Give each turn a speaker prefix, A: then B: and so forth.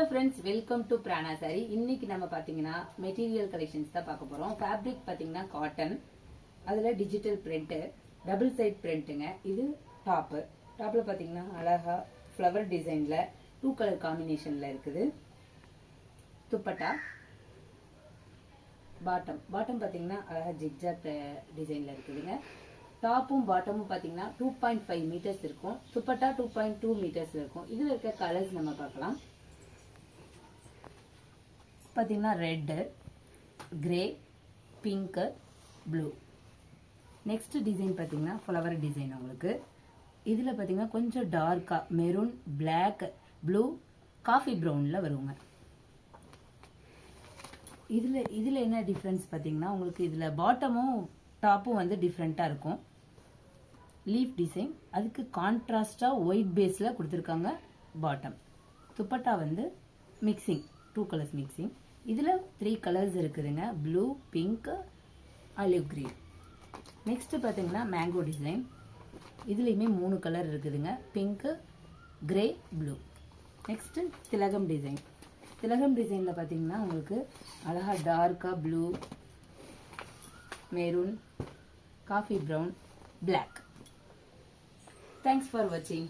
A: friends, welcome to Prana Saree. இன்னைக்கு நம்ம பாத்தீங்கன்னா மெட்டீரியல் கலெக்ஷன்ஸ் தான் பார்க்க போறோம். ஃபேப்ரிக் பாத்தீங்கன்னா காட்டன், அதுல டிஜிட்டல் பிரிண்ட், டபுள் சைட் பிரிண்ட்ங்க. இது டாப்ல பாத்தீங்கன்னா அழகா ஃப்ளவர் டிசைன்ல 2 கலர் காம்பினேஷன்ல இருக்குது. துப்பட்டா, பாட்டம் பாத்தீங்கன்னா அழகா ஜிக்ஜாக் டிசைன்ல இருக்குதுங்க. டாப்பும் பாட்டமும் பாத்தீங்கன்னா 2.5 மீட்டர்ஸ் இருக்கும். துப்பட்டா 2.2 மீட்டர்ஸ் இருக்கும். இதுல இருக்க கலர்ஸ் நம்ம பார்க்கலாம். பாத்தீங்கன்னா red, grey, pink, blue. Next design பாத்தீங்கன்னா ஃப்ளவர் டிசைன். உங்களுக்கு இதுல பாத்தீங்கன்னா கொஞ்சம் டார்க்கா மெரூன், பிளாக், ப்ளூ, காஃபி ப்ரௌன்ல வருவாங்க. இதுல என்ன டிஃபரன்ஸ் பாத்தீங்கன்னா உங்களுக்கு இதுல பாட்டமும் டாப்பும் வந்து டிஃப்ரெண்டா இருக்கும். லீஃப் டிசைன், அதுக்கு கான்ட்ராஸ்டா ஒயிட் பேஸ்ல கொடுத்துருக்காங்க பாட்டம். துப்பட்டா வந்து மிக்சிங், 2 கலர்ஸ் மிக்சிங். இதுல 3 கலர்ஸ் இருக்குதுங்க, blue, pink, olive green. Next பாத்தீங்கன்னா மேங்கோ டிசைன். இதுலயுமே 3 கலர் இருக்குதுங்க, pink, grey, blue. Next Thilagam design. Thilagam டிசைன்ல பாத்தீங்கன்னா உங்களுக்கு அழகா டார்க்கா blue, maroon, coffee brown, black. Thanks for watching.